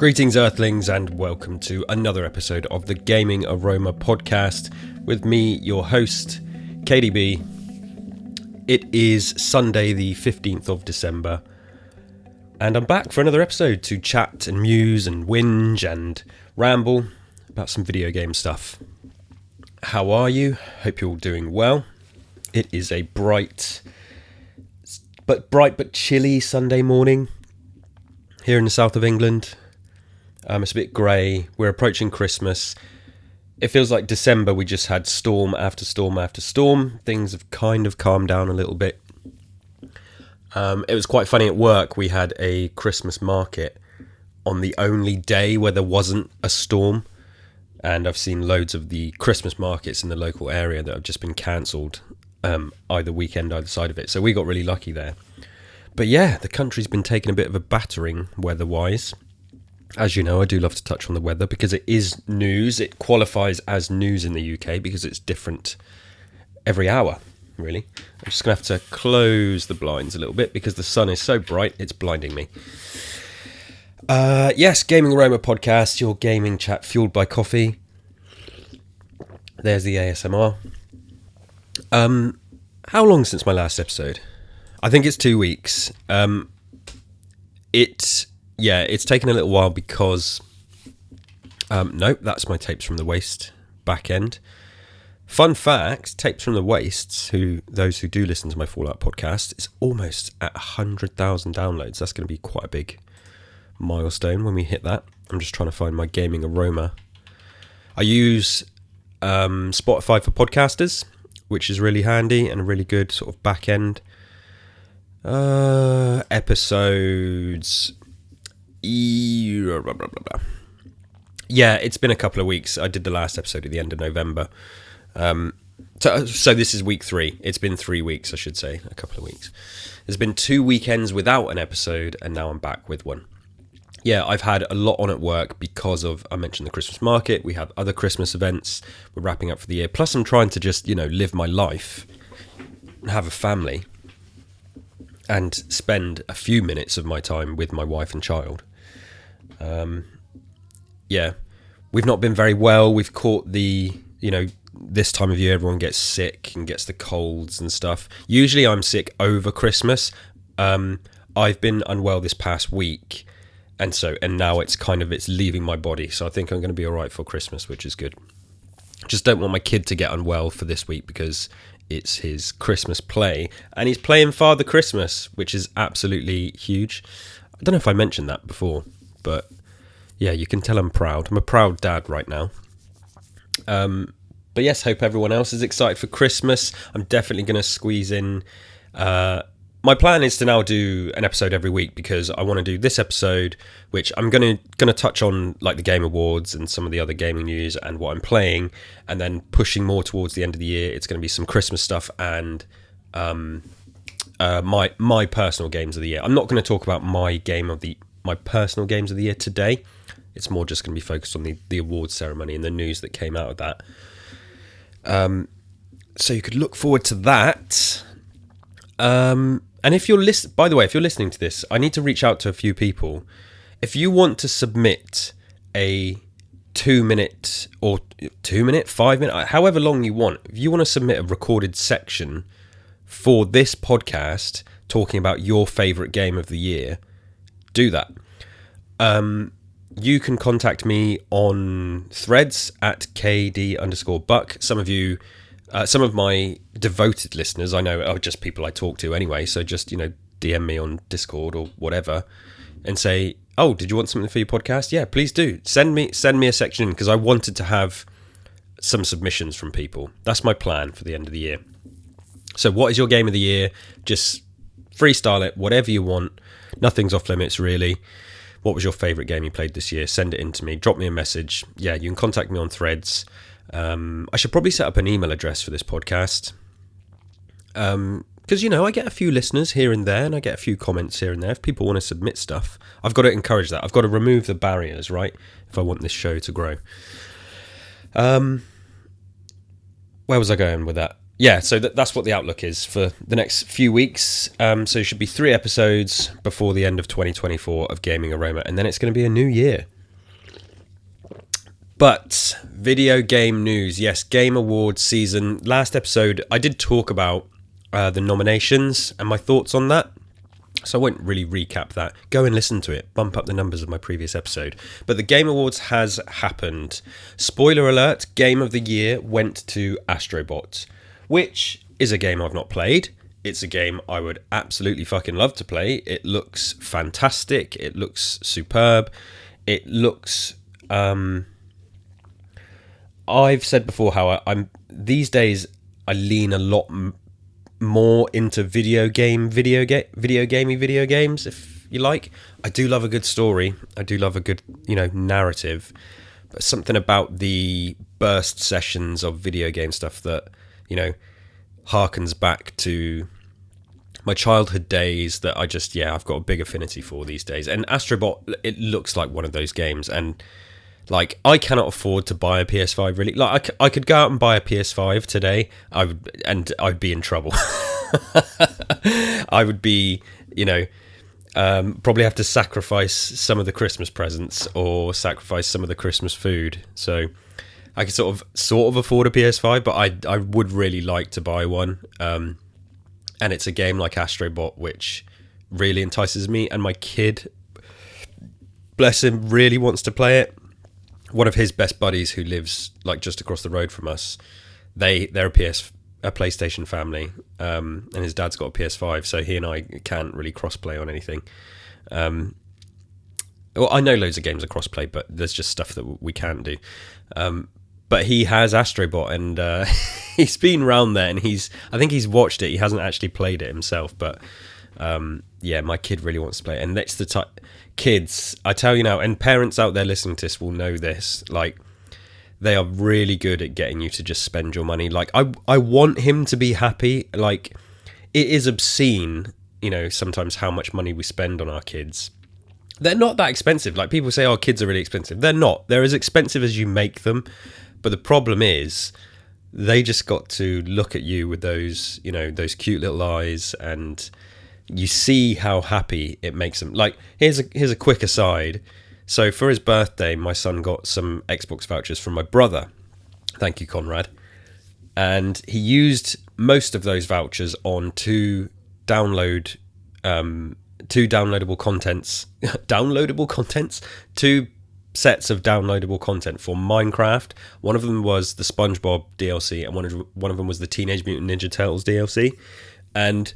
Greetings, Earthlings, and welcome to another episode of the Gaming Aroma podcast with me, your host, KDB. It is Sunday, the 15th of December, and I'm back for another episode to chat and muse and whinge and ramble about some video game stuff. How are you? Hope you're all doing well. It is a bright but chilly Sunday morning here in the south of England. It's a bit grey. We're approaching Christmas. It feels like December we just had storm after storm after storm. Things have kind of calmed down a little bit. It was quite funny at work. We had a Christmas market on the only day where there wasn't a storm. And I've seen loads of the Christmas markets in the local area that have just been cancelled, either weekend, either side of it. So we got really lucky there. But yeah, the country's been taking a bit of a battering weather-wise. As you know, I do love to touch on the weather because it is news. It qualifies as news in the UK because it's different every hour, really. I'm just going to have to close the blinds a little bit because the sun is so bright, it's blinding me. Yes, Gaming Aroma podcast, your gaming chat fueled by coffee. There's the ASMR. How long since my last episode? I think it's 2 weeks. It's taken a little while because... nope, that's my tapes from the waste back end. Fun fact, tapes from the wastes, those who do listen to my Fallout podcast, it's almost at 100,000 downloads. That's going to be quite a big milestone when we hit that. I'm just trying to find my Gaming Aroma. I use Spotify for podcasters, which is really handy and a really good sort of back end. Episodes. Yeah, it's been a couple of weeks. I did the last episode at the end of November. So this is week 3. It's been 3 weeks, I should say, a couple of weeks. There's been 2 weekends without an episode, and now I'm back with one. Yeah, I've had a lot on at work because of, I mentioned the Christmas market. We have other Christmas events. We're wrapping up for the year. Plus, I'm trying to just, live my life, have a family, and spend a few minutes of my time with my wife and child. We've not been very well. We've caught the, this time of year everyone gets sick and gets the colds and stuff. Usually I'm sick over Christmas. I've been unwell this past week, and now it's leaving my body. So I think I'm going to be all right for Christmas, which is good. Just don't want my kid to get unwell for this week because it's his Christmas play, and he's playing Father Christmas, which is absolutely huge. I don't know if I mentioned that before, but yeah, you can tell I'm proud. I'm a proud dad right now. But yes, hope everyone else is excited for Christmas. I'm definitely going to squeeze in. My plan is to now do an episode every week because I want to do this episode, which I'm going to touch on like the Game Awards and some of the other gaming news and what I'm playing, and then pushing more towards the end of the year, it's going to be some Christmas stuff and my personal games of the year. I'm not going to talk about my personal games of the year today. It's more just going to be focused on the awards ceremony and the news that came out of that. So you could look forward to that. And if you're by the way, if you're listening to this, I need to reach out to a few people. If you want to submit a 2 minute, 5 minute, however long you want, if you want to submit a recorded section for this podcast talking about your favourite game of the year, do that. You can contact me on Threads at KD_Buck. Some of my devoted listeners I know are just people I talk to anyway, so just, DM me on Discord or whatever and say, oh, did you want something for your podcast? Yeah, please do. Send me a section because I wanted to have some submissions from people. That's my plan for the end of the year. So what is your game of the year? Just freestyle it, whatever you want. Nothing's off limits, really. What was your favourite game you played this year? Send it in to me. Drop me a message. Yeah, you can contact me on Threads. I should probably set up an email address for this podcast. Because, I get a few listeners here and there, and I get a few comments here and there. If people want to submit stuff, I've got to encourage that. I've got to remove the barriers, right? If I want this show to grow. Where was I going with that? yeah, so that's what the outlook is for the next few weeks. So it should be 3 episodes before the end of 2024 of Gaming Aroma, and then it's going to be a new year. But video game news, yes, Game Awards season. Last episode, I did talk about the nominations and my thoughts on that. So I won't really recap that. Go and listen to it. Bump up the numbers of my previous episode. But the Game Awards has happened. Spoiler alert, Game of the Year went to Astrobot, which is a game I've not played. It's a game I would absolutely fucking love to play. It looks fantastic. It looks superb. It looks... I've said before how I'm these days I lean a lot more into video games, if you like. I do love a good story. I do love a good, narrative. But something about the burst sessions of video game stuff that, harkens back to my childhood days that I've got a big affinity for these days. And Astrobot, it looks like one of those games. And I cannot afford to buy a PS5 really. I could go out and buy a PS5 today, I'd be in trouble. I would be, probably have to sacrifice some of the Christmas presents or sacrifice some of the Christmas food. So I could sort of afford a PS5, but I would really like to buy one. And it's a game like Astrobot, which really entices me. And my kid, bless him, really wants to play it. One of his best buddies who lives just across the road from us, they're a PlayStation family, and his dad's got a PS5, so he and I can't really crossplay on anything. Well, I know loads of games are crossplay, but there's just stuff that we can't do. But he has Astrobot, and he's been round there, and I think he's watched it. He hasn't actually played it himself, but my kid really wants to play it. And that's the type... Kids, I tell you now, and parents out there listening to this will know this, they are really good at getting you to just spend your money. I want him to be happy. It is obscene, sometimes how much money we spend on our kids. They're not that expensive. People say, oh, kids are really expensive. They're not. They're as expensive as you make them. But the problem is, they just got to look at you with those, those cute little eyes, and you see how happy it makes them. Here's a quick aside. So for his birthday, my son got some Xbox vouchers from my brother. Thank you, Conrad. And he used most of those vouchers on two downloadable contents, two sets of downloadable content for Minecraft. One of them was the SpongeBob DLC, and one of them was the Teenage Mutant Ninja Turtles DLC. And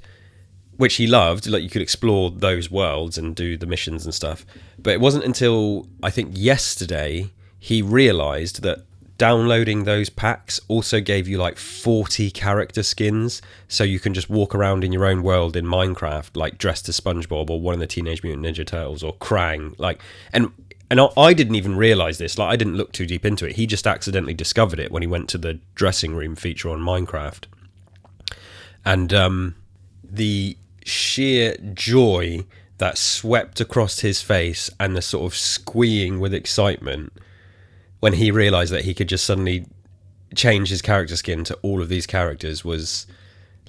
which he loved, you could explore those worlds and do the missions and stuff. But it wasn't until, I think, yesterday, he realised that downloading those packs also gave you 40 character skins, so you can just walk around in your own world in Minecraft, dressed as SpongeBob or one of the Teenage Mutant Ninja Turtles or Krang. And I didn't even realise this, I didn't look too deep into it. He just accidentally discovered it when he went to the dressing room feature on Minecraft. And the sheer joy that swept across his face and the sort of squeeing with excitement when he realised that he could just suddenly change his character skin to all of these characters was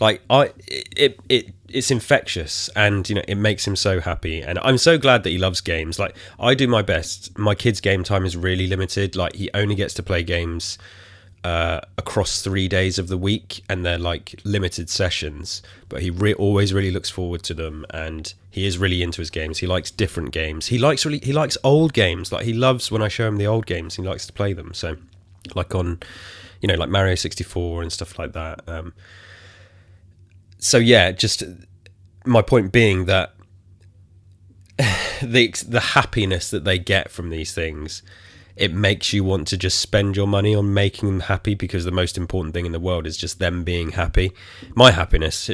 it's infectious, and it makes him so happy. And I'm so glad that he loves games. I do my best. My kid's game time is really limited. He only gets to play games across 3 days of the week, and they're limited sessions, but he always really looks forward to them, and he is really into his games. He likes different games. He likes old games. He loves when I show him the old games. He likes to play them. So on Mario 64 and stuff like that. So yeah, just my point being that the happiness that they get from these things, it makes you want to just spend your money on making them happy, because the most important thing in the world is just them being happy. My happiness,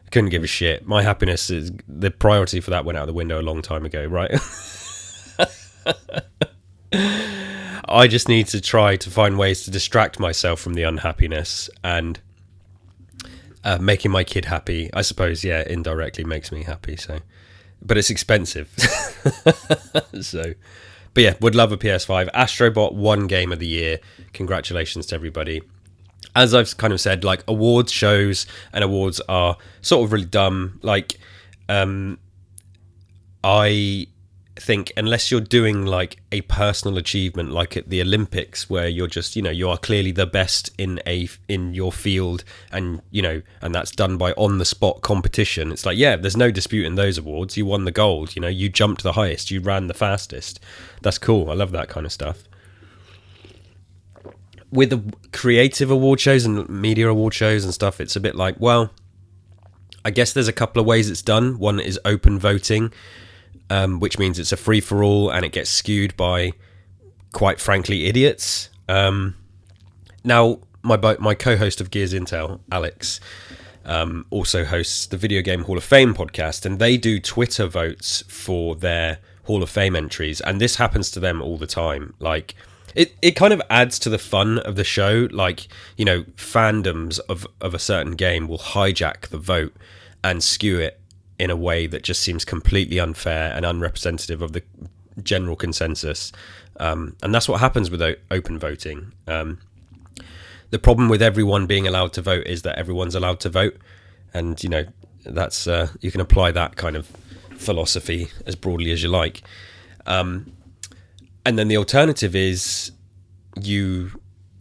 couldn't give a shit. My happiness is the priority for that went out the window a long time ago, right? I just need to try to find ways to distract myself from the unhappiness, and making my kid happy, I suppose, indirectly makes me happy. So, but it's expensive. So. But yeah, would love a PS5. Astrobot won Game of the Year. Congratulations to everybody. as I've kind of said, like, awards shows and awards are sort of really dumb. Like, I think unless you're doing like a personal achievement, like at the Olympics, where you're just, you are clearly the best in your field, and and that's done by on the spot competition. It's like, yeah, there's no dispute in those awards. You won the gold. You jumped the highest. You ran the fastest. That's cool. I love that kind of stuff. With the creative award shows and media award shows and stuff, it's a bit like, well, I guess there's a couple of ways it's done. One is open voting, which means it's a free-for-all and it gets skewed by, quite frankly, idiots. Now, my co-host of Gears Intel, Alex, also hosts the Video Game Hall of Fame podcast, and they do Twitter votes for their Hall of Fame entries, and this happens to them all the time. Like, it kind of adds to the fun of the show. Like, fandoms of a certain game will hijack the vote and skew it in a way that just seems completely unfair and unrepresentative of the general consensus. And that's what happens with open voting. The problem with everyone being allowed to vote is that everyone's allowed to vote. And, that's you can apply that kind of philosophy as broadly as you like. And then the alternative is you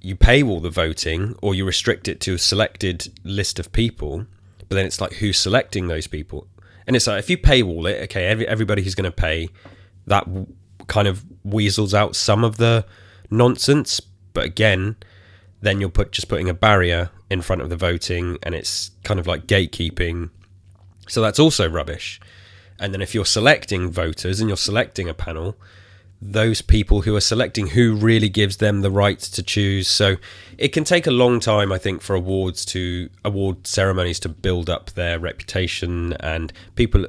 paywall the voting, or you restrict it to a selected list of people. But then it's like, who's selecting those people? And it's like, if you paywall it, okay, everybody who's going to pay, that kind of weasels out some of the nonsense. But again, then you're just putting a barrier in front of the voting, and it's kind of like gatekeeping. So that's also rubbish. And then if you're selecting voters and you're selecting a panel, those people who are selecting, who really gives them the right to choose? So it can take a long time, I think, for award ceremonies to build up their reputation, and people,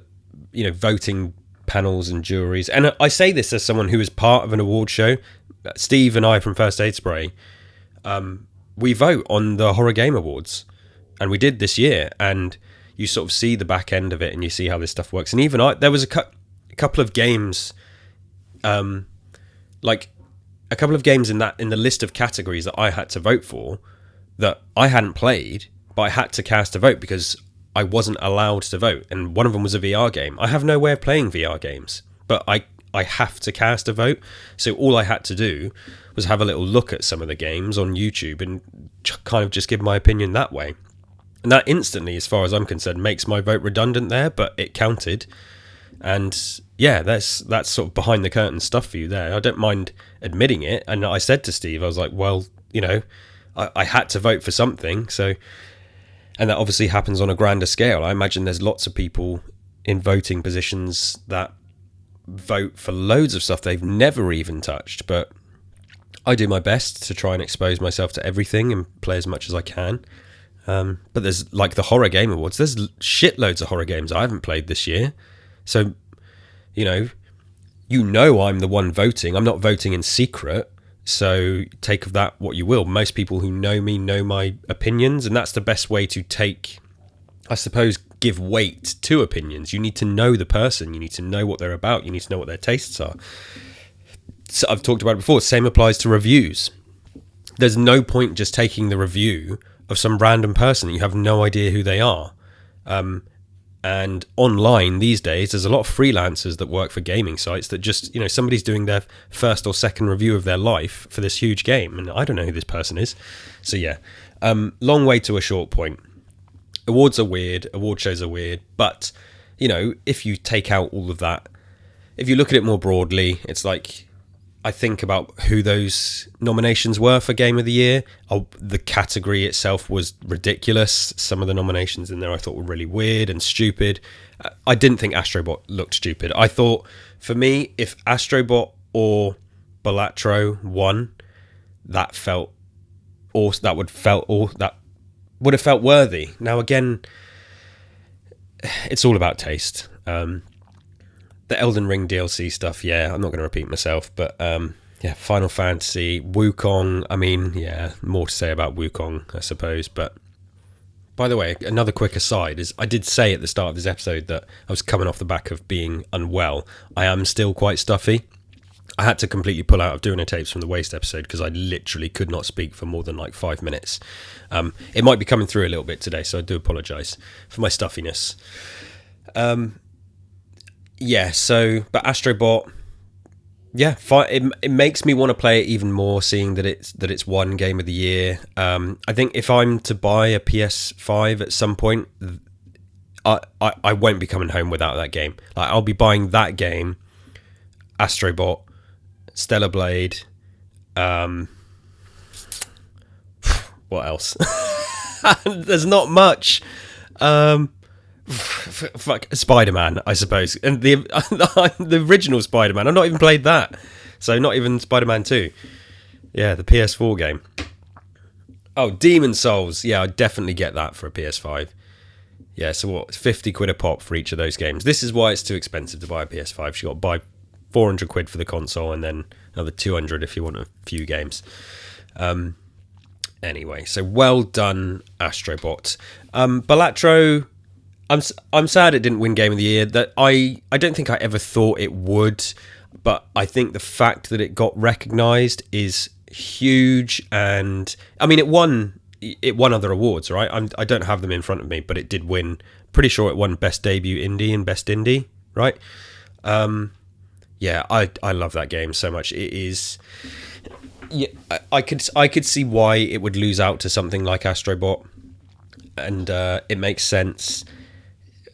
voting panels and juries. And I say this as someone who is part of an award show. Steve and I from First Aid Spray, we vote on the Horror Game Awards, and we did this year. And you sort of see the back end of it, and you see how this stuff works. And even there was a couple of games. Like a couple of games in the list of categories that I had to vote for that I hadn't played, but I had to cast a vote because I wasn't allowed to vote. And one of them was a VR game. I have no way of playing VR games, but I have to cast a vote. So all I had to do was have a little look at some of the games on YouTube and kind of just give my opinion that way. And that instantly, as far as I'm concerned, makes my vote redundant there, but it counted. And yeah, that's sort of behind the curtain stuff for you there. I don't mind admitting it. And I said to Steve, I was like, well, I had to vote for something. So, and that obviously happens on a grander scale. I imagine there's lots of people in voting positions that vote for loads of stuff they've never even touched. But I do my best to try and expose myself to everything and play as much as I can. But there's like the Horror Game Awards. There's shitloads of horror games I haven't played this year. So, I'm the one voting. I'm not voting in secret. So take of that what you will. Most people who know me know my opinions, and that's the best way to give weight to opinions. You need to know the person. You need to know what they're about. You need to know what their tastes are. So I've talked about it before. Same applies to reviews. There's no point just taking the review of some random person that you have no idea who they are. And online these days, there's a lot of freelancers that work for gaming sites that just, somebody's doing their first or second review of their life for this huge game, and I don't know who this person is. So yeah, long way to a short point. Awards are weird, award shows are weird, but, if you take out all of that, if you look at it more broadly, it's like, I think about who those nominations were for Game of the Year. The category itself was ridiculous. Some of the nominations in there I thought were really weird and stupid. I didn't think Astrobot looked stupid. I thought, for me, if Astrobot or Balatro won, that would have felt worthy. Now again, it's all about taste. The Elden Ring DLC stuff, yeah, I'm not going to repeat myself, but yeah, Final Fantasy, Wukong, I mean, yeah, more to say about Wukong, I suppose. But by the way, another quick aside is I did say at the start of this episode that I was coming off the back of being unwell. I am still quite stuffy. I had to completely pull out of doing a tapes from the waste episode because I literally could not speak for more than like 5 minutes. It might be coming through a little bit today, so I do apologise for my stuffiness. Yeah, so, but Astrobot, yeah, it makes me want to play it even more, seeing that it's one game of the year. I think if I'm to buy a PS5 at some point, I won't be coming home without that game. Like, I'll be buying that game, Astrobot, Stellar Blade, what else? There's not much. Fuck, Spider-Man, I suppose, and the original Spider-Man. I've not even played that, so not even Spider-Man 2. Yeah, the PS4 game. Oh, Demon Souls. Yeah, I'd definitely get that for a PS5. Yeah, so what, 50 quid a pop for each of those games. This is why it's too expensive to buy a PS5. You got to buy 400 quid for the console and then another 200 if you want a few games. Anyway, so well done, Astrobot. Balatro, I'm sad it didn't win Game of the Year. That I don't think I ever thought it would, but I think the fact that it got recognised is huge. And I mean, it won other awards, right? I don't have them in front of me, but it did win. Pretty sure it won Best Debut Indie and Best Indie, right? Yeah, I love that game so much. It is. Yeah, I could see why it would lose out to something like Astrobot, and it makes sense.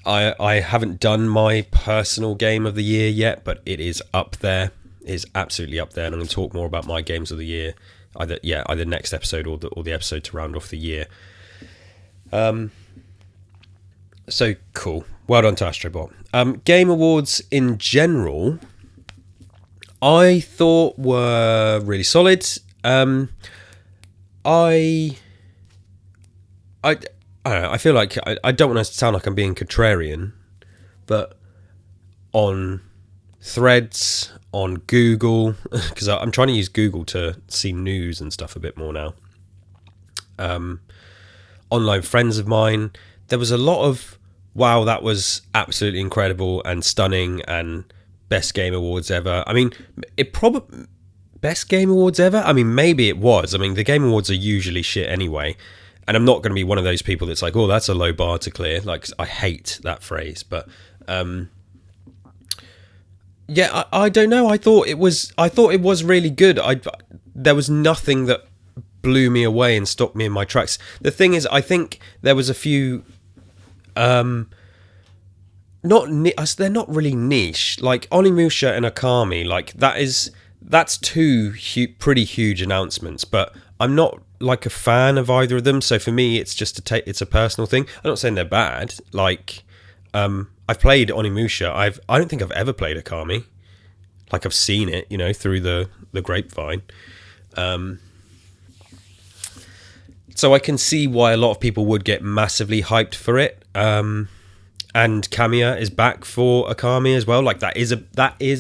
I haven't done my personal game of the year yet, but it is up there. It is absolutely up there, and I'm going to talk more about my games of the year either next episode or the episode to round off the year. So cool. Well done to Astrobot. Game awards in general, I thought were really solid. I don't know, I feel like I don't want to sound like I'm being contrarian, but on Threads, on Google, because I'm trying to use Google to see news and stuff a bit more now. Online friends of mine, there was a lot of, wow, that was absolutely incredible and stunning and best game awards ever. I mean, it probably best game awards ever. I mean, maybe it was. I mean, the game awards are usually shit anyway. And I'm not going to be one of those people that's like, oh, that's a low bar to clear. Like, I hate that phrase. But, yeah, I don't know. I thought it was really good. There was nothing that blew me away and stopped me in my tracks. The thing is, I think there was a few, they're not really niche. Like Onimusha and Akami, like that's two pretty huge announcements. But I'm not like a fan of either of them, so for me it's just it's a personal thing. I'm not saying they're bad. Like I've played Onimusha. I don't think I've ever played Akami. Like, I've seen it, through the grapevine. So I can see why a lot of people would get massively hyped for it. And Kamiya is back for Akami as well. Like, that is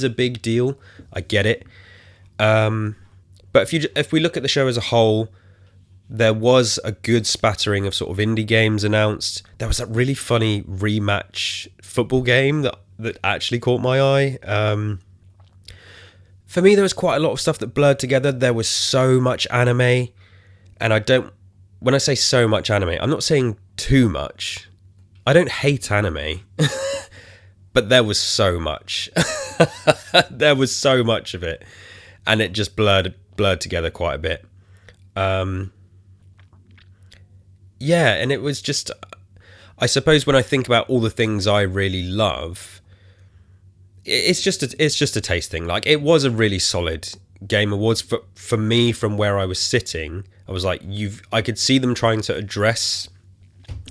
a big deal. I get it. But if we look at the show as a whole, there was a good spattering of sort of indie games announced. There was that really funny rematch football game that actually caught my eye. For me, there was quite a lot of stuff that blurred together. There was so much anime, and when I say so much anime, I'm not saying too much. I don't hate anime, but there was so much. There was so much of it, and it just blurred together quite a bit. Yeah, and it was just, I suppose when I think about all the things I really love, it's just a taste thing. Like, it was a really solid Game Awards for me. From where I was sitting, I was like, I could see them trying to address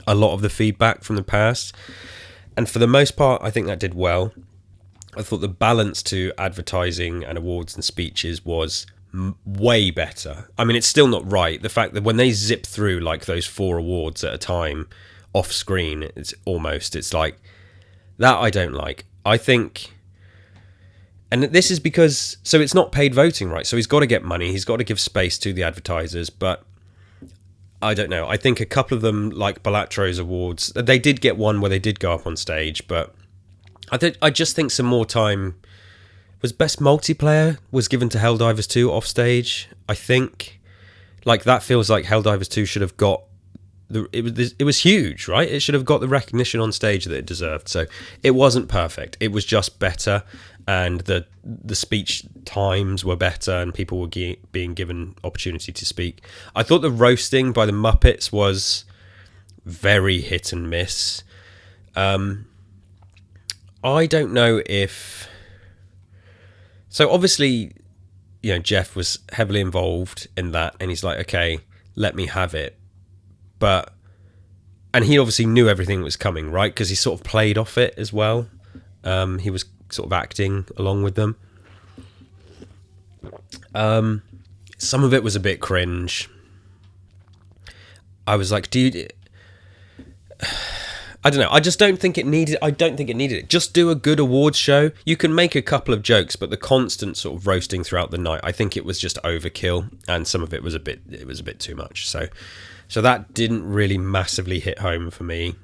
a lot of the feedback from the past, and for the most part, I think that did well. I thought the balance to advertising and awards and speeches was way better. I mean, it's still not right. The fact that when they zip through like those 4 awards at a time off screen, it's like that. I don't like. I think, and this is because, so it's not paid voting, right? So he's got to get money. He's got to give space to the advertisers. But I don't know. I think a couple of them, like Balatro's awards, they did get one where they did go up on stage, but I just think some more time was best multiplayer was given to Helldivers 2 off stage, I think. Like, that feels like Helldivers 2 should have got it was huge, right? It should have got the recognition on stage that it deserved. So it wasn't perfect. It was just better, and the speech times were better, and people were being given opportunity to speak. I thought the roasting by the Muppets was very hit and miss. I don't know if... So obviously, you know, Jeff was heavily involved in that, and he's like, okay, let me have it. But, and he obviously knew everything was coming, right? Because he sort of played off it as well. He was sort of acting along with them. Some of it was a bit cringe. I was like, dude, I don't know. I just don't think it needed. I don't think it needed it. Just do a good awards show. You can make a couple of jokes, but the constant sort of roasting throughout the night, I think it was just overkill, and some of it was a bit. It was a bit too much. So that didn't really massively hit home for me.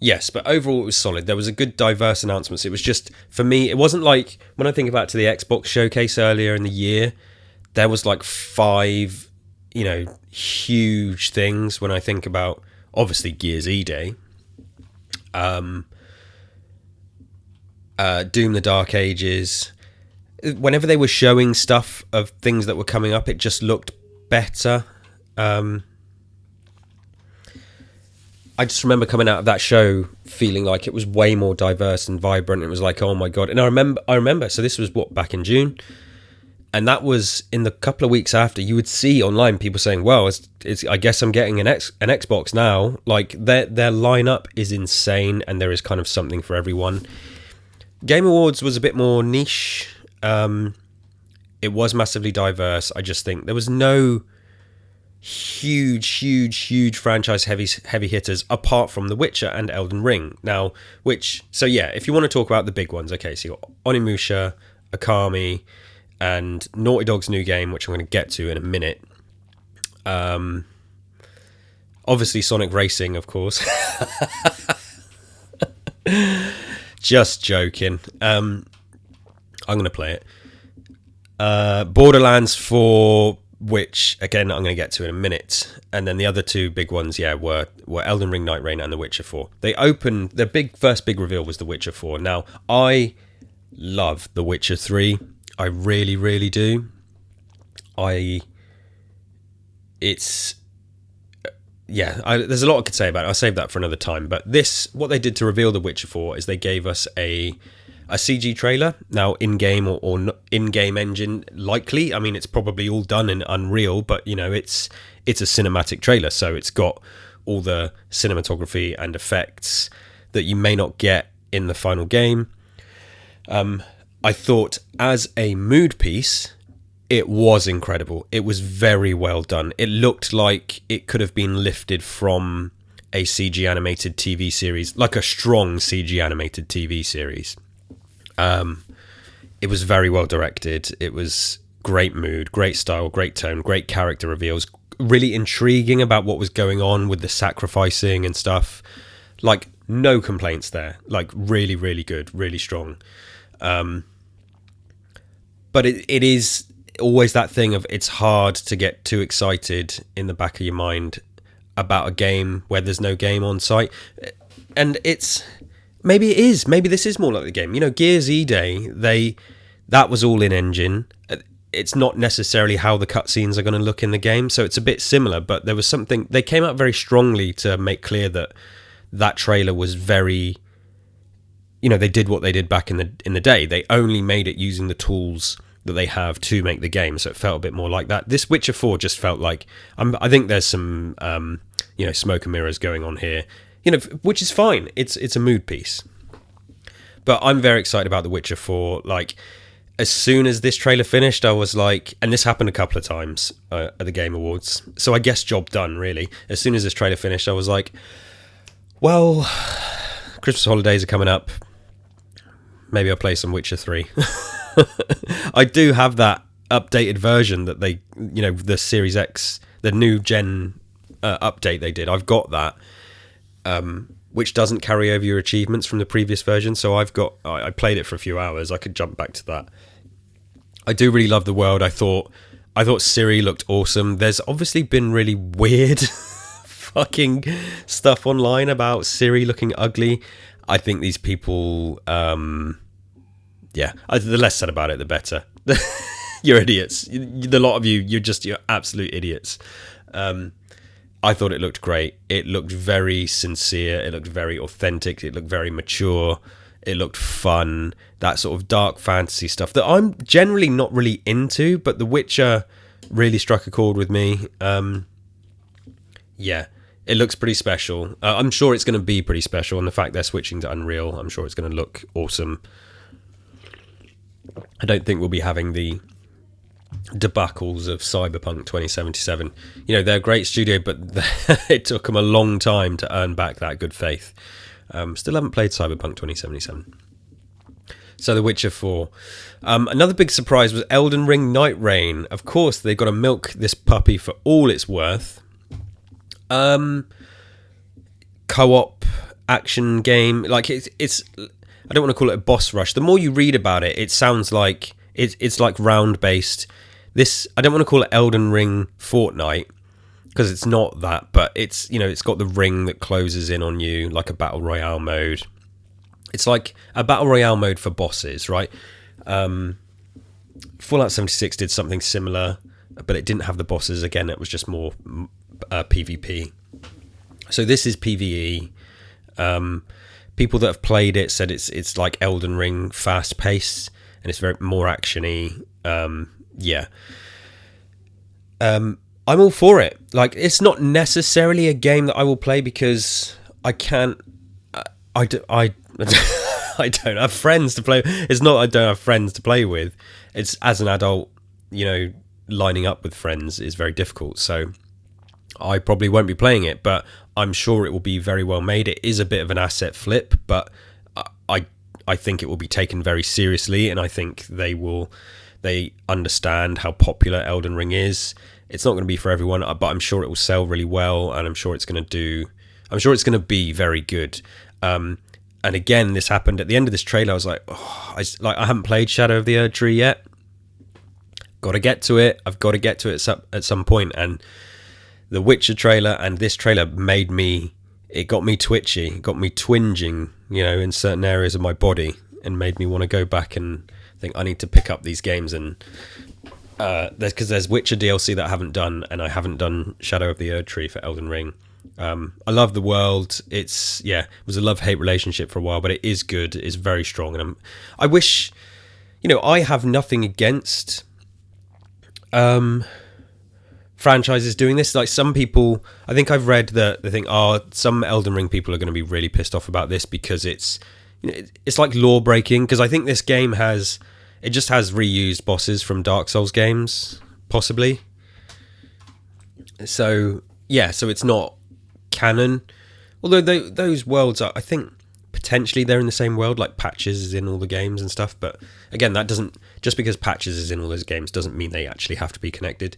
Yes, but overall it was solid. There was a good diverse announcements. It was just, for me, it wasn't like, when I think back to the Xbox showcase earlier in the year, there was like 5, you know, huge things when I think about, obviously, Gears E-Day. Doom the Dark Ages. Whenever they were showing stuff of things that were coming up, it just looked better. I just remember coming out of that show feeling like it was way more diverse and vibrant. It was like, oh my God. And I remember, so this was back in June, and that was in the couple of weeks after, you would see online people saying, well, it's I guess I'm getting an Xbox now. Like, their lineup is insane, and there is kind of something for everyone. Game Awards was a bit more niche. It was massively diverse. I just think there was no huge franchise heavy hitters apart from The Witcher and Elden Ring. Now, so yeah, if you want to talk about the big ones, okay, so you got Onimusha, Akami, and Naughty Dog's new game, which I'm going to get to in a minute. Obviously Sonic Racing, of course. Just joking. I'm going to play it. Borderlands 4, which again I'm going to get to in a minute, and then the other two big ones, were Elden Ring, Night Rain, and The Witcher 4. They opened, their first big reveal was The Witcher 4. Now, I love The Witcher 3. I really, really do. There's a lot I could say about it. I'll save that for another time. But what they did to reveal The Witcher 4 is they gave us a CG trailer. Now, in-game or in-game engine, likely. I mean, it's probably all done in Unreal, but, you know, it's a cinematic trailer. So it's got all the cinematography and effects that you may not get in the final game. I thought, as a mood piece, it was incredible. It was very well done. It looked like it could have been lifted from a CG animated TV series, like a strong CG animated TV series. It was very well directed. It was great mood, great style, great tone, great character reveals, really intriguing about what was going on with the sacrificing and stuff. Like, no complaints there. Like, really, really good, really strong. But it is always that thing of, it's hard to get too excited in the back of your mind about a game where there's no game on site. And maybe this is more like the game. You know, Gears E-Day, that was all in engine. It's not necessarily how the cutscenes are going to look in the game, so it's a bit similar, but there was something, they came out very strongly to make clear that trailer was very, you know, they did what they did back in the day. They only made it using the tools that they have to make the game, so it felt a bit more like that. This Witcher 4 just felt like, I think there's some smoke and mirrors going on here, you know, which is fine. It's a mood piece, but I'm very excited about The Witcher 4. Like, as soon as this trailer finished, I was like, and this happened a couple of times at the Game Awards, so I guess job done, really. As soon as this trailer finished, I was like, well, Christmas holidays are coming up. Maybe I'll play some Witcher 3. I do have that updated version that they, you know, the Series X, the new gen update they did. I've got that. which doesn't carry over your achievements from the previous version. So I played it for a few hours. I could jump back to that. I do really love the world. I thought Ciri looked awesome. There's obviously been really weird fucking stuff online about Ciri looking ugly. I think these people, the less said about it, the better. You're idiots. The lot of you're absolute idiots. I thought it looked great. It looked very sincere. It looked very authentic. It looked very mature. It looked fun. That sort of dark fantasy stuff that I'm generally not really into, but The Witcher really struck a chord with me. It looks pretty special. I'm sure it's going to be pretty special, and the fact they're switching to Unreal, I'm sure it's going to look awesome. I don't think we'll be having the debacles of Cyberpunk 2077. They're a great studio, but it took them a long time to earn back that good faith. Still haven't played Cyberpunk 2077. So The Witcher 4. Another big surprise was Elden Ring Night Rain. Of course, they've got to milk this puppy for all it's worth. Co-op action game. Like it's I don't want to call it a boss rush. The more you read about it, it sounds like it's like round based. I don't want to call it Elden Ring Fortnite, because it's not that, but it's it's got the ring that closes in on you, like a battle royale mode. It's like a battle royale mode for bosses, right? Fallout 76 did something similar, but it didn't have the bosses. Again, it was just more PvP. So this is PvE. People that have played it said it's like Elden Ring fast paced, and it's very more actiony. I'm all for it. Like, it's not necessarily a game that I will play because I can't. I don't have friends to play. It's not I don't have friends to play with. It's as an adult, lining up with friends is very difficult. So I probably won't be playing it, but I'm sure it will be very well made. It is a bit of an asset flip, but I think it will be taken very seriously, and I think they understand how popular Elden Ring is. It's not going to be for everyone, but I'm sure it will sell really well, and I'm sure it's going to be very good. And again, this happened at the end of this trailer. I was like, I haven't played Shadow of the Erdtree yet. Got to get to it. I've got to get to it at some point. And the Witcher trailer and this trailer got me twitchy, got me twinging, in certain areas of my body, and made me want to go back and think I need to pick up these games. And there's Witcher DLC that I haven't done, and I haven't done Shadow of the Erdtree for Elden Ring. I love the world. It was a love-hate relationship for a while, but it is good. It's very strong, and I wish, I have nothing against franchises doing this. Like, some people, I think I've read that they think, some Elden Ring people are going to be really pissed off about this because it's like law breaking. Because I think this game just has reused bosses from Dark Souls games, possibly. So it's not canon. Although those worlds are, I think, potentially they're in the same world, like Patches is in all the games and stuff. But again, that doesn't, just because Patches is in all those games doesn't mean they actually have to be connected.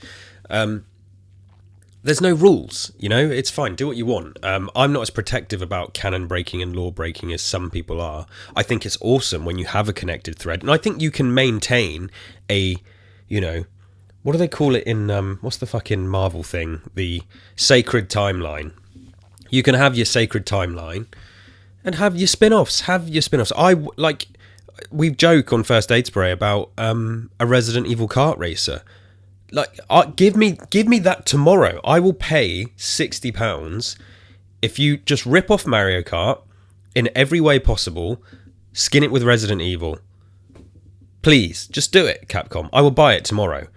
There's no rules, it's fine, do what you want. I'm not as protective about canon breaking and law breaking as some people are. I think it's awesome when you have a connected thread, and I think you can maintain a, what do they call it in, what's the fucking Marvel thing? The sacred timeline. You can have your sacred timeline and have your spin-offs. We joke on First Aid Spray about a Resident Evil kart racer. Like, give me that tomorrow. I will pay £60 if you just rip off Mario Kart in every way possible, skin it with Resident Evil. Please, just do it, Capcom. I will buy it tomorrow.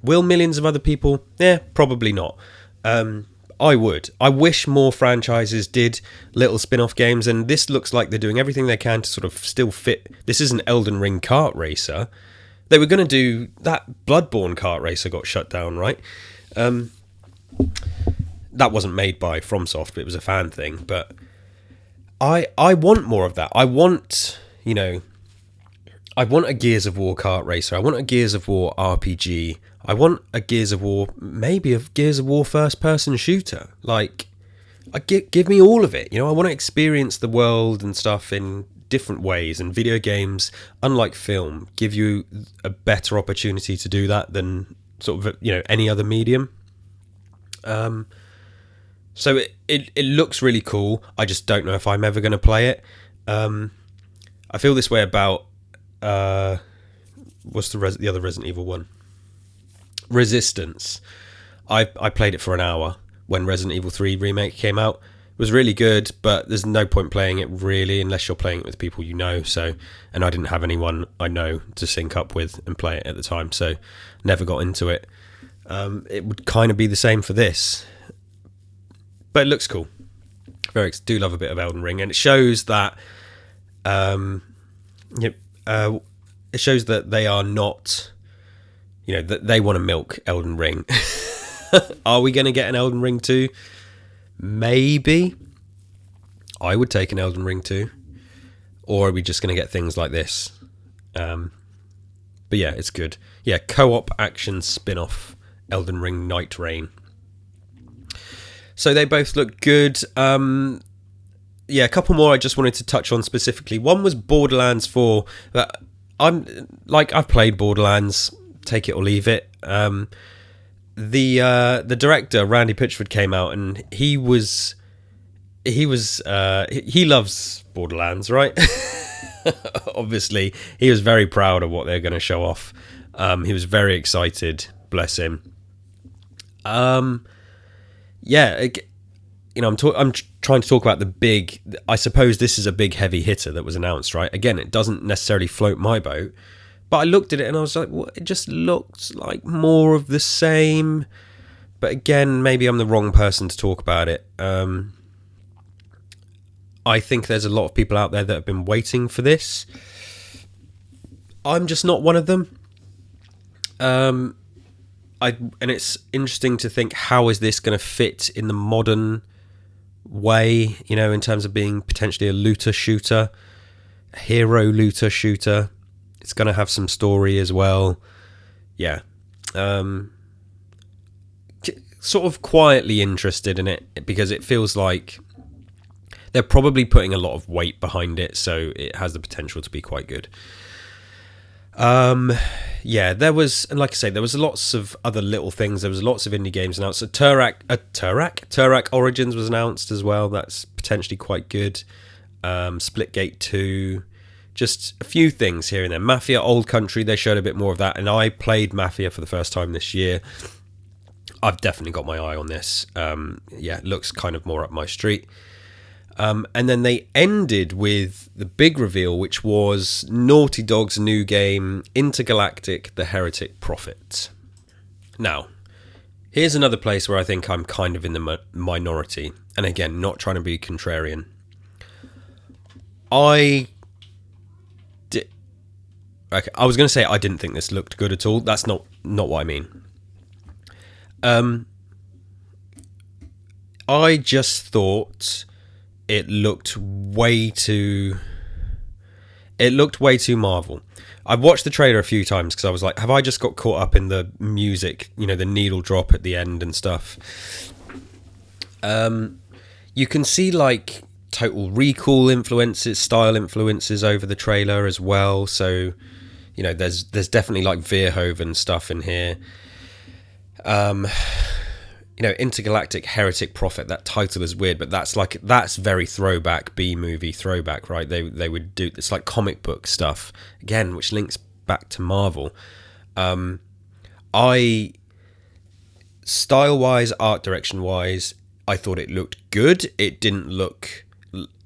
Will millions of other people? Probably not. I would. I wish more franchises did little spin-off games, and this looks like they're doing everything they can to sort of still fit. This is an Elden Ring kart racer. They were going to do that Bloodborne kart racer got shut down, right? That wasn't made by FromSoft, but it was a fan thing. But I want more of that. I want a Gears of War kart racer. I want a Gears of War RPG. I want a Gears of War, maybe a Gears of War first-person shooter. Like, give me all of it. You know, I want to experience the world and stuff in different ways, and video games, unlike film, give you a better opportunity to do that than sort of, you know, any other medium. So it looks really cool. I just don't know if I'm ever going to play it. I feel this way about what's the other Resident Evil one? Resistance. I played it for an hour when Resident Evil 3 remake came out. It was really good, but there's no point playing it really unless you're playing it with people you know. So, and I didn't have anyone I know to sync up with and play it at the time, so never got into it. It would kind of be the same for this, but it looks cool. Do love a bit of Elden Ring, and it shows that it shows that they are not, you know, that they want to milk Elden Ring. Are we going to get an Elden Ring 2? Maybe. I would take an Elden Ring 2. Or are we just going to get things like this? But yeah, it's good. Yeah, co-op action spin-off Elden Ring Night Rain. So they both look good. Yeah, a couple more I just wanted to touch on specifically. One was Borderlands 4. I've played Borderlands, take it or leave it. The director Randy Pitchford came out, and he loves Borderlands, right? Obviously, he was very proud of what they're going to show off. He was very excited, bless him. Yeah, you know, I'm trying to talk about the big. I suppose this is a big heavy hitter that was announced, right? Again, it doesn't necessarily float my boat. But I looked at it and I was like, well, it just looked like more of the same. But again, maybe I'm the wrong person to talk about it. I think there's a lot of people out there that have been waiting for this. I'm just not one of them. And it's interesting to think, how is this going to fit in the modern way, you know, in terms of being potentially a looter shooter, a hero looter shooter. It's going to have some story as well. Yeah. Sort of quietly interested in it because it feels like they're probably putting a lot of weight behind it, so it has the potential to be quite good. Yeah, there was, and like I say, there was lots of other little things. There was lots of indie games announced. So Turok Origins was announced as well. That's potentially quite good. Splitgate 2. Just a few things here and there. Mafia Old Country, they showed a bit more of that, and I played Mafia for the first time this year. I've definitely got my eye on this. Yeah, it looks kind of more up my street. And then they ended with the big reveal, which was Naughty Dog's new game, Intergalactic, The Heretic Prophet. Now, here's another place where I think I'm kind of in the minority. And again, not trying to be contrarian. Okay, I was going to say I didn't think this looked good at all. That's not what I mean. I just thought it looked way too Marvel. I watched the trailer a few times because I was like, have I just got caught up in the music, you know, the needle drop at the end and stuff. You can see like Total Recall influences, style influences over the trailer as well. So, you know, there's definitely like Verhoeven stuff in here. You know, Intergalactic Heretic Prophet, that title is weird, but that's very throwback, B-movie throwback, right? They would do, it's like comic book stuff, again, which links back to Marvel. Style-wise, art direction-wise, I thought it looked good. It didn't look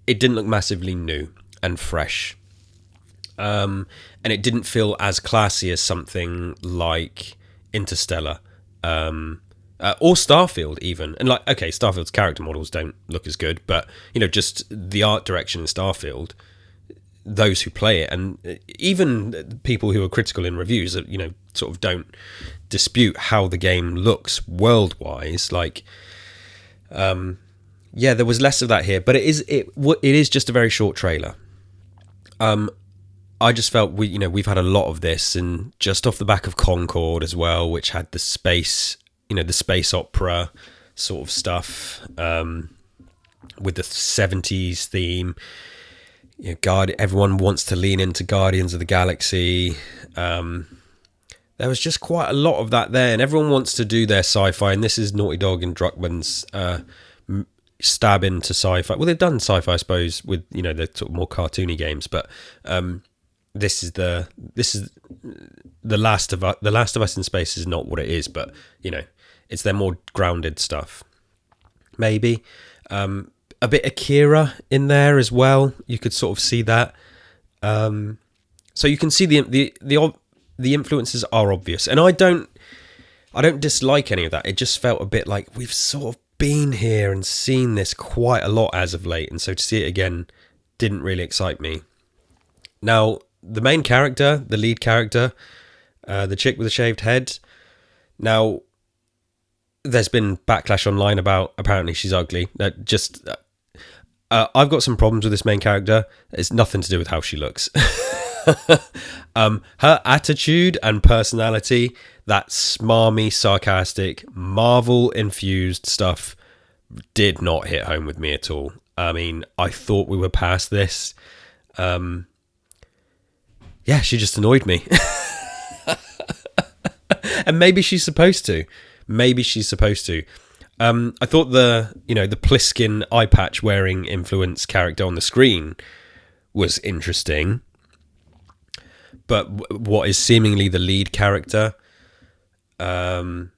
massively new and fresh. And it didn't feel as classy as something like Interstellar. Or Starfield even. And like, okay, Starfield's character models don't look as good, but, you know, just the art direction in Starfield, those who play it, and even people who are critical in reviews, you know, sort of don't dispute how the game looks world-wise. Like, yeah, there was less of that here, but it is just a very short trailer. I just felt we've had a lot of this, and just off the back of Concord as well, which had the space, you know, the space opera sort of stuff. with the 70s theme. Everyone wants to lean into Guardians of the Galaxy. There was just quite a lot of that there, and everyone wants to do their sci-fi, and this is Naughty Dog and Druckmann's stab into sci-fi. Well, they've done sci-fi, I suppose, with the sort of more cartoony games, but this is the Last of Us. The Last of Us in space is not what it is, but it's their more grounded stuff. Maybe a bit Akira in there as well. You could sort of see that. So you can see the influences are obvious, and I don't dislike any of that. It just felt a bit like we've sort of been here and seen this quite a lot as of late, and so to see it again didn't really excite me. Now, the main character, the lead character, the chick with the shaved head. Now, there's been backlash online about apparently she's ugly. I've got some problems with this main character. It's nothing to do with how she looks. Her attitude and personality, that smarmy, sarcastic, Marvel-infused stuff, did not hit home with me at all. I mean, I thought we were past this. Yeah, she just annoyed me. And maybe she's supposed to. I thought the Pliskin eye patch wearing influence character on the screen was interesting. But what is seemingly the lead character, her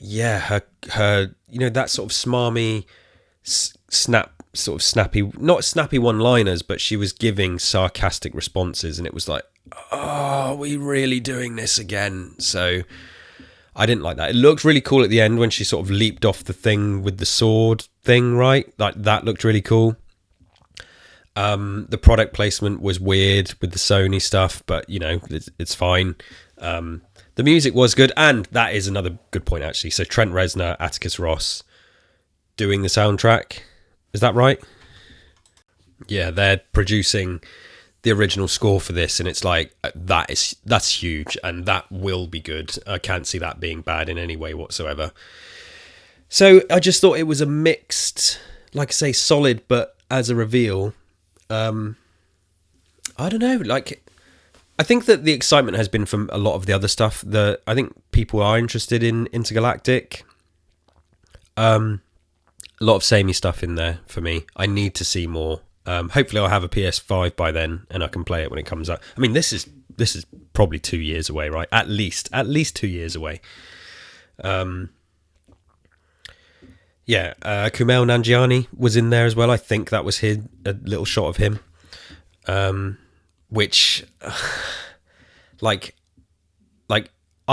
that sort of smarmy, snappy, not snappy one-liners, but she was giving sarcastic responses, and it was like, oh, are we really doing this again? So I didn't like that. It looked really cool at the end when she sort of leaped off the thing with the sword thing, right? Like, that looked really cool. The product placement was weird with the Sony stuff, but it's fine. The music was good, and that is another good point actually. So Trent Reznor, Atticus Ross doing the soundtrack. Is that right? Yeah, they're producing the original score for this, and it's like that's huge, and that will be good. I can't see that being bad in any way whatsoever. So I just thought it was a mixed, like I say, solid, but as a reveal, I don't know. Like, I think that the excitement has been from a lot of the other stuff. I think people are interested in Intergalactic. A lot of samey stuff in there for me. I need to see more. Hopefully I'll have a PS5 by then and I can play it when it comes out. I mean, this is probably 2 years away, right? At least 2 years away. Kumail Nanjiani was in there as well. I think that was a little shot of him. Which I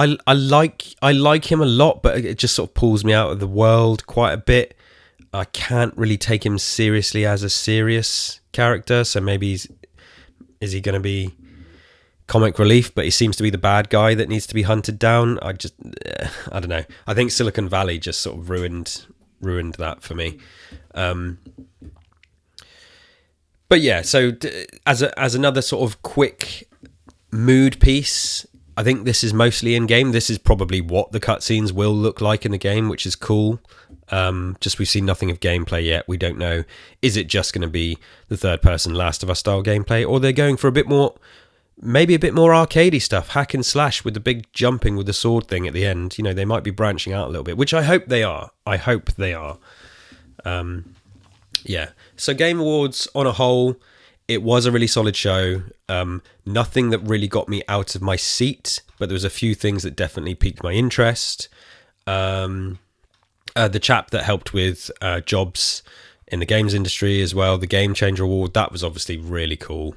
like him a lot, but it just sort of pulls me out of the world quite a bit. I can't really take him seriously as a serious character, so maybe is he going to be comic relief, but he seems to be the bad guy that needs to be hunted down. I don't know. I think Silicon Valley just sort of ruined that for me. But yeah, so as another sort of quick mood piece, I think this is mostly in game. This is probably what the cutscenes will look like in the game, which is cool. Just we've seen nothing of gameplay yet. We don't know. Is it just going to be the third-person Last of Us style gameplay, or they're going for maybe a bit more arcadey stuff, hack and slash with the big jumping with the sword thing at the end? They might be branching out a little bit, which I hope they are. Yeah. So Game Awards on a whole, it was a really solid show. Nothing that really got me out of my seat, but there was a few things that definitely piqued my interest. The chap that helped with jobs in the games industry as well, the Game Changer Award, that was obviously really cool.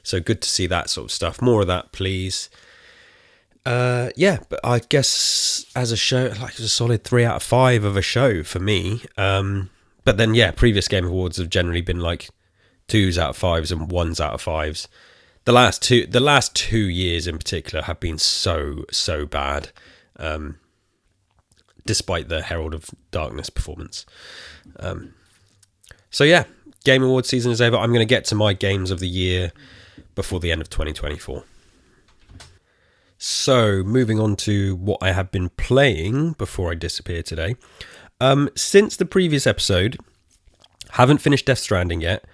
So good to see that sort of stuff. More of that, please. But I guess as a show, it was a solid 3 out of 5 of a show for me. But then, previous Game Awards have generally been like 2s out of 5s and 1s out of 5s. The last 2 years in particular have been so bad. Despite the Herald of Darkness performance. Game Awards season is over. I'm going to get to my games of the year before the end of 2024. So, moving on to what I have been playing before I disappear today. Since the previous episode, Haven't finished Death Stranding yet.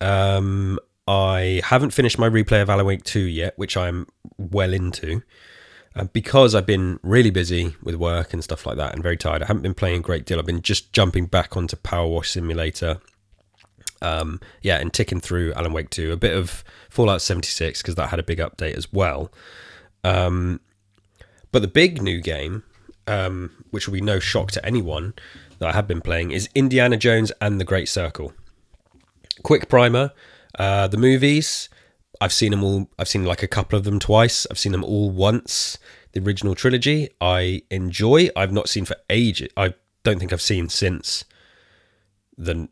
I haven't finished my replay of Alan Wake 2 yet, which I'm well into. Because I've been really busy with work and stuff like that and very tired. I haven't been playing a great deal. I've been just jumping back onto Power Wash Simulator. And ticking through Alan Wake 2. A bit of Fallout 76 because that had a big update as well. But the big new game, which will be no shock to anyone that I have been playing, is Indiana Jones and the Great Circle. Quick primer. The movies, I've seen them all. I've seen like a couple of them twice. I've seen them all once. The original trilogy, I enjoy. I've not seen for ages. I don't think I've seen since the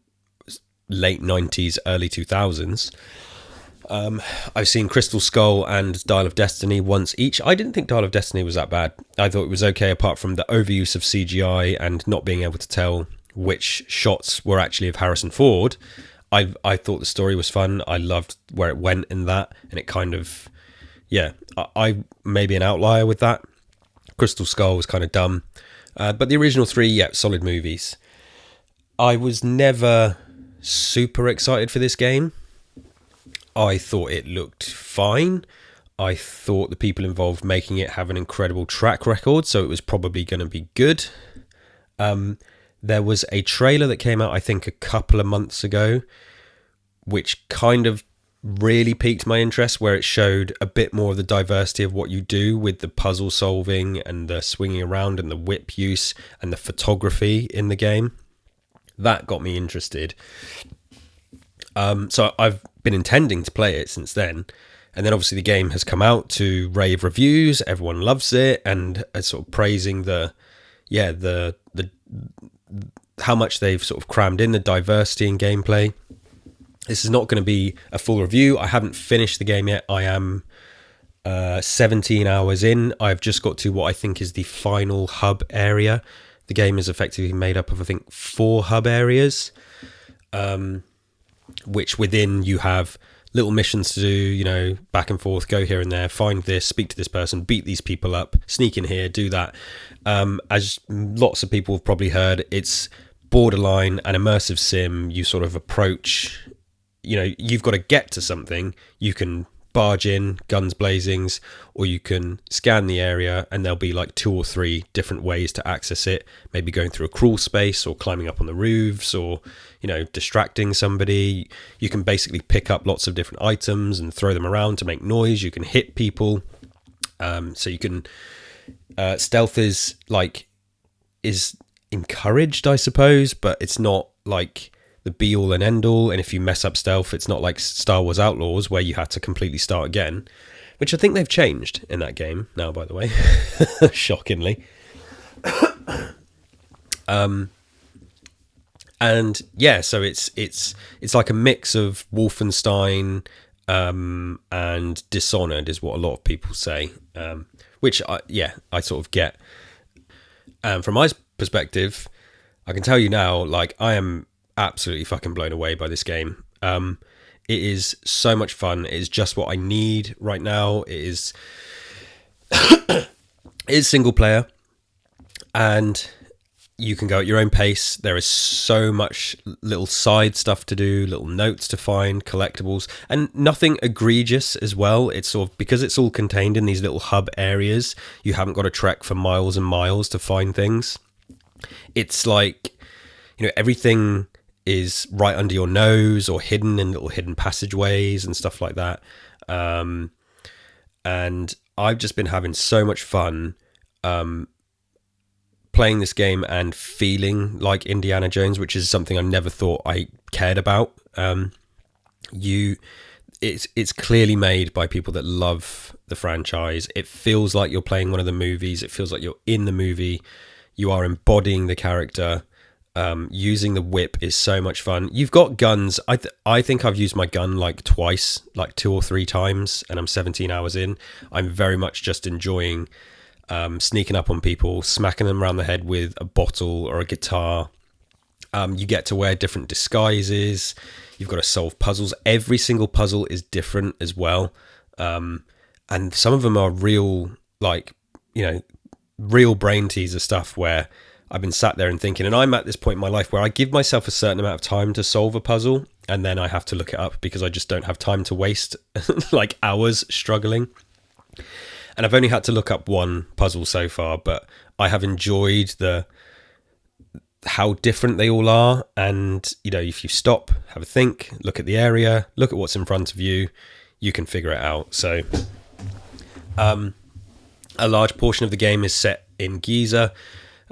late 90s, early 2000s. I've seen Crystal Skull and Dial of Destiny once each. I didn't think Dial of Destiny was that bad. I thought it was okay apart from the overuse of CGI and not being able to tell which shots were actually of Harrison Ford. I thought the story was fun. I loved where it went in that, and it kind of, I may be an outlier with that. Crystal Skull was kind of dumb, but the original three, solid movies. I was never super excited for this game. I thought it looked fine. I thought the people involved making it have an incredible track record, so it was probably going to be good. There was a trailer that came out, I think, a couple of months ago, which kind of really piqued my interest, where it showed a bit more of the diversity of what you do with the puzzle solving and the swinging around and the whip use and the photography in the game. That got me interested. So I've been intending to play it since then. And then obviously the game has come out to rave reviews. Everyone loves it and is sort of praising the how much they've sort of crammed in the diversity in gameplay. This is not going to be a full review. I haven't finished the game yet. I am 17 hours in. I've just got to what I think is the final hub area. The game is effectively made up of, I think, 4 hub areas, which within you have little missions to do, back and forth, go here and there, find this, speak to this person, beat these people up, sneak in here, do that. As lots of people have probably heard, it's borderline an immersive sim. You sort of approach, you've got to get to something. You can barge in, guns blazings, or you can scan the area and there'll be like 2 or 3 different ways to access it, maybe going through a crawl space or climbing up on the roofs or distracting somebody. You can basically pick up lots of different items and throw them around to make noise. You can hit people, so you can stealth is encouraged, I suppose, but it's not like the be all and end all. And if you mess up stealth, it's not like Star Wars Outlaws where you had to completely start again, which I think they've changed in that game now, by the way. Shockingly. And so it's like a mix of Wolfenstein and Dishonored is what a lot of people say, which I sort of get. From my perspective, I can tell you now, I am absolutely fucking blown away by this game. It is so much fun. It is just what I need right now. It is it is single player, and you can go at your own pace. There is so much little side stuff to do, little notes to find, collectibles, and nothing egregious as well. It's sort of, because it's all contained in these little hub areas, you haven't got to trek for miles and miles to find things. It's like, everything is right under your nose or hidden in little hidden passageways and stuff like that. And I've just been having so much fun playing this game and feeling like Indiana Jones, which is something I never thought I cared about. It's clearly made by people that love the franchise. It feels like you're playing one of the movies. It feels like you're in the movie. You are embodying the character. Using the whip is so much fun. You've got guns. I think I've used my gun twice, 2 or 3 times, and I'm 17 hours in. I'm very much just enjoying sneaking up on people, smacking them around the head with a bottle or a guitar. You get to wear different disguises. You've got to solve puzzles. Every single puzzle is different as well. And some of them are real, real brain teaser stuff where I've been sat there and thinking, and I'm at this point in my life where I give myself a certain amount of time to solve a puzzle, and then I have to look it up because I just don't have time to waste like hours struggling. And I've only had to look up one puzzle so far, but I have enjoyed how different they all are. And, you know, if you stop, have a think, look at the area, look at what's in front of you, you can figure it out. So a large portion of the game is set in Giza,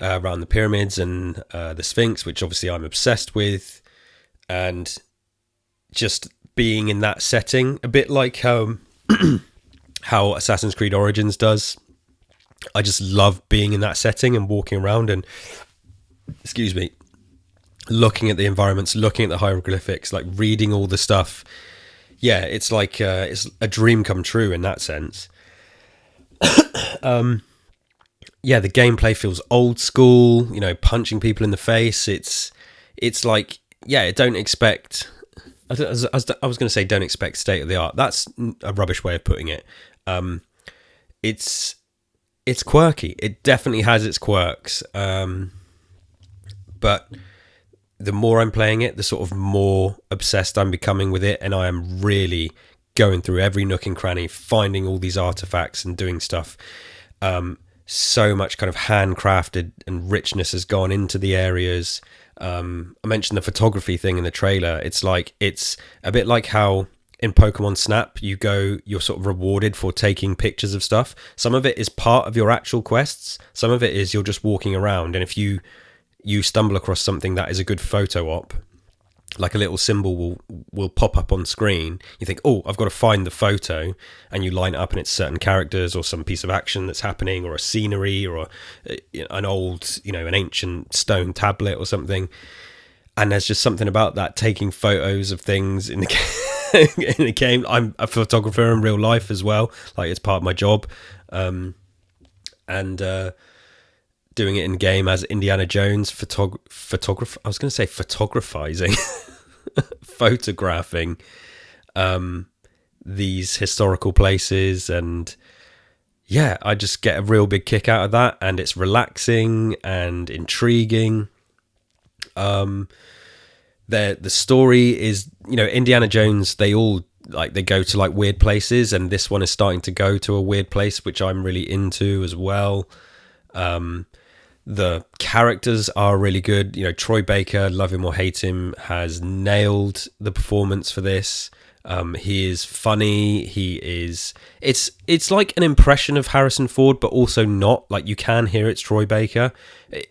around the pyramids and the Sphinx, which obviously I'm obsessed with. And just being in that setting, a bit like how Assassin's Creed Origins does. I just love being in that setting and walking around and, looking at the environments, looking at the hieroglyphics, like reading all the stuff. Yeah, it's like it's a dream come true in that sense. Yeah, the gameplay feels old school, you know, punching people in the face. It's like, yeah, don't expect... I was going to say don't expect state of the art. That's a rubbish way of putting it. It's quirky. It definitely has its quirks. But the more I'm playing it, the sort of more obsessed I'm becoming with it. And I am really going through every nook and cranny, finding all these artifacts and doing stuff. So much kind of handcrafted and richness has gone into the areas. I mentioned the photography thing in the trailer. It's a bit like how in Pokemon Snap you're sort of rewarded for taking pictures of stuff. Some of it is part of your actual quests. Some of it is you're just walking around, and if you stumble across something that is a good photo op, like a little symbol will pop up on screen. You think, oh, I've got to find the photo, and you line it up and it's certain characters or some piece of action that's happening, or a scenery, or an old, an ancient stone tablet or something. And there's just something about that, taking photos of things in the game. In the game. I'm a photographer in real life as well, like it's part of my job. And doing it in game as Indiana Jones, photographer. I was going to say photographizing, photographing these historical places, and yeah, I just get a real big kick out of that, and it's relaxing and intriguing. The story is, Indiana Jones, they all they go to like weird places, and this one is starting to go to a weird place, which I'm really into as well. The characters are really good. Troy Baker, love him or hate him, has nailed the performance for this. He is funny. It's like an impression of Harrison Ford, but also not. Like, you can hear it's Troy Baker.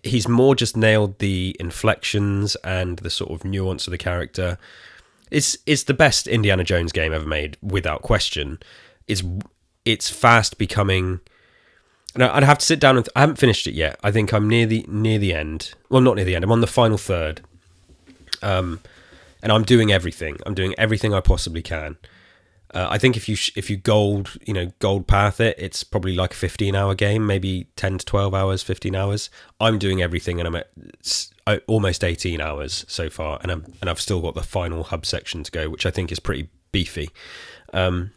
He's more just nailed the inflections and the sort of nuance of the character. It's the best Indiana Jones game ever made, without question. It's fast becoming... No, I'd have to sit down and... I haven't finished it yet. I think I'm near the end. Well, not near the end. I'm on the final third. And I'm doing everything. I'm doing everything I possibly can. I think if you gold path it, it's probably like a 15-hour game, maybe 10 to 12 hours, 15 hours. I'm doing everything, and I'm at almost 18 hours so far, and I've still got the final hub section to go, which I think is pretty beefy. What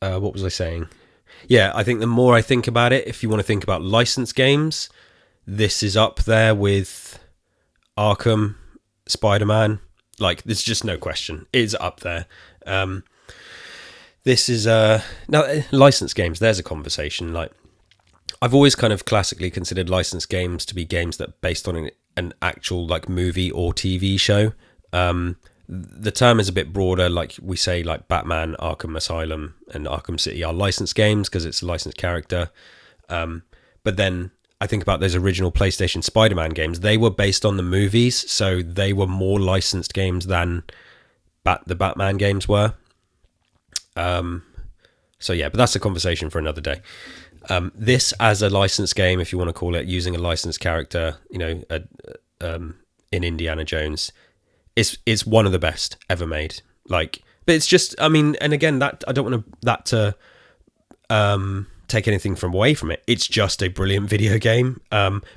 was I saying? Yeah, I think the more I think about it, if you want to think about licensed games, this is up there with Arkham, Spider-Man. Like, there's just no question. It's up there. This is now licensed games. There's a conversation. Like, I've always kind of classically considered licensed games to be games that are based on an actual like movie or TV show. The term is a bit broader. Like, we say like Batman, Arkham Asylum, and Arkham City are licensed games because it's a licensed character. But then I think about those original PlayStation Spider-Man games. They were based on the movies, so they were more licensed games than the Batman games were. So yeah, but that's a conversation for another day. This as a licensed game, if you want to call it, using a licensed character, in Indiana Jones, it's one of the best ever made. Like, but it's just, I mean, and again, that I don't want that to take anything away from it. It's just a brilliant video game,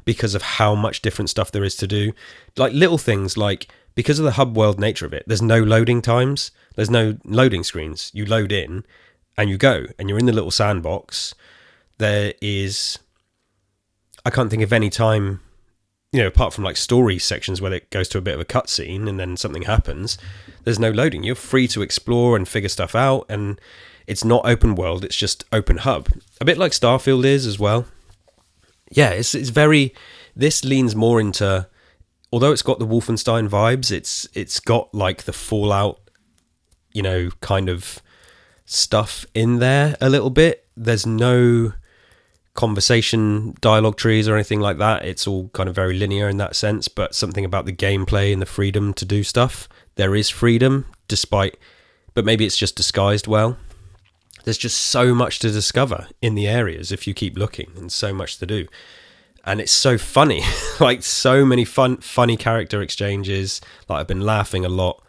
because of how much different stuff there is to do. Like, little things like, because of the hub world nature of it, there's no loading times. There's no loading screens. You load in and you go, and you're in the little sandbox. There is, I can't think of any time, apart from like story sections where it goes to a bit of a cutscene and then something happens, there's no loading. You're free to explore and figure stuff out, and it's not open world, it's just open hub. A bit like Starfield is as well. Yeah, it's very... This leans more into... Although it's got the Wolfenstein vibes, it's got like the Fallout, kind of stuff in there a little bit. There's no conversation dialogue trees or anything like that. It's all kind of very linear in that sense, but something about the gameplay and the freedom to do stuff. There is freedom, but maybe it's just disguised well. There's just so much to discover in the areas if you keep looking, and so much to do. And it's so funny, like so many funny character exchanges. Like I've been laughing a lot.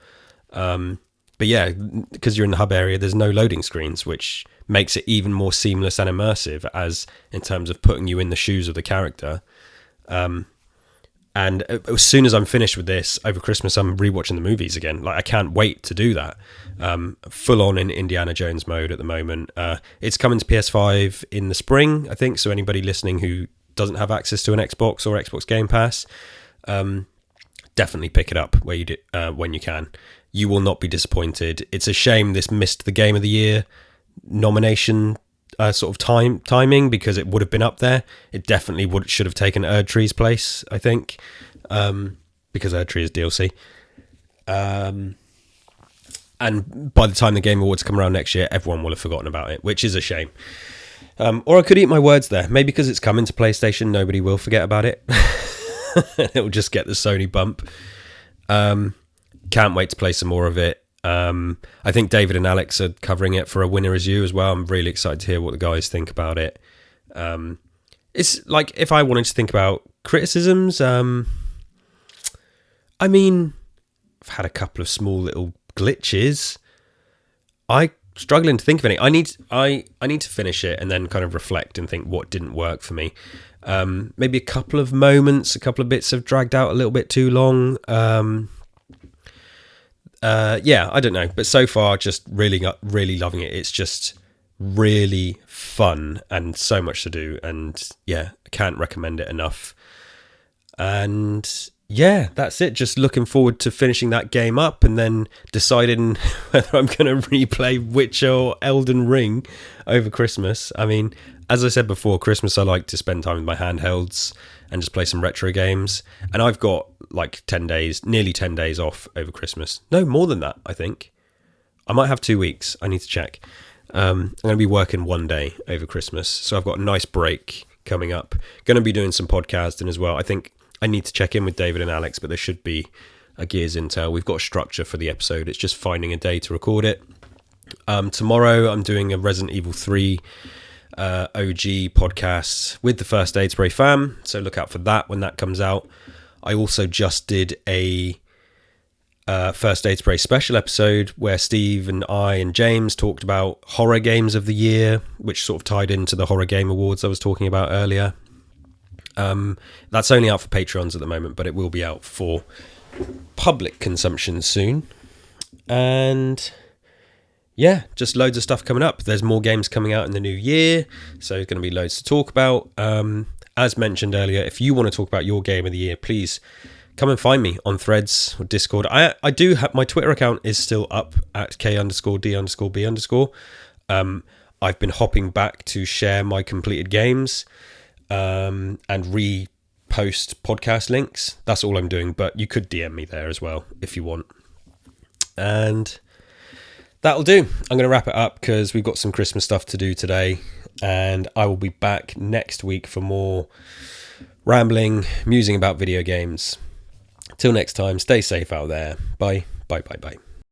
But yeah, because you're in the hub area, there's no loading screens, which makes it even more seamless and immersive as in terms of putting you in the shoes of the character. And as soon as I'm finished with this over Christmas, I'm rewatching the movies again. Like I can't wait to do that. Full on in Indiana Jones mode at the moment. It's coming to PS5 in the spring, I think. So anybody listening who doesn't have access to an Xbox or Xbox Game Pass, definitely pick it up where you do, when you can. You will not be disappointed. It's a shame this missed the Game of the Year nomination sort of timing, because it would have been up there. It definitely should have taken Erdtree's place, I think, because Erdtree is DLC. And by the time the Game Awards come around next year, everyone will have forgotten about it, which is a shame. Or I could eat my words there. Maybe because it's coming to PlayStation, nobody will forget about it. It'll just get the Sony bump. Can't wait to play some more of it. I think David and Alex are covering it for a Winner Is You as well. I'm really excited to hear what the guys think about it. It's like, if I wanted to think about criticisms, I mean, I've had a couple of small little glitches. I'm struggling to think of any. I need to finish it and then kind of reflect and think what didn't work for me. Maybe a couple of moments, a couple of bits have dragged out a little bit too long. Yeah, I don't know, but so far just really loving it. It's just really fun and so much to do, and yeah, I can't recommend it enough. And yeah, that's it. Just looking forward to finishing that game up and then deciding whether I'm going to replay Witcher or Elden Ring over Christmas. I mean, as I said before, Christmas I like to spend time with my handhelds and just play some retro games. And I've got like nearly 10 days off over Christmas. No, more than that, I think. I might have 2 weeks. I need to check. I'm going to be working one day over Christmas. So I've got a nice break coming up. Going to be doing some podcasting as well. I think I need to check in with David and Alex, but there should be a Gears Intel. We've got a structure for the episode. It's just finding a day to record it. Tomorrow I'm doing a Resident Evil 3 OG podcast with the First Aid Spray fam, so look out for that when that comes out. I also just did a First Aid Spray special episode where Steve and I and James talked about horror games of the year, which sort of tied into the Horror Game Awards I was talking about earlier. That's only out for Patreons at the moment, but it will be out for public consumption soon. And yeah, just loads of stuff coming up. There's more games coming out in the new year, so there's going to be loads to talk about. As mentioned earlier, if you want to talk about your game of the year, please come and find me on Threads or Discord. I do have my Twitter account is still up at K_D_B_. I've been hopping back to share my completed games and repost podcast links. That's all I'm doing, but you could DM me there as well if you want. And that'll do. I'm going to wrap it up because we've got some Christmas stuff to do today, and I will be back next week for more rambling, musing about video games. Till next time, stay safe out there. Bye. Bye.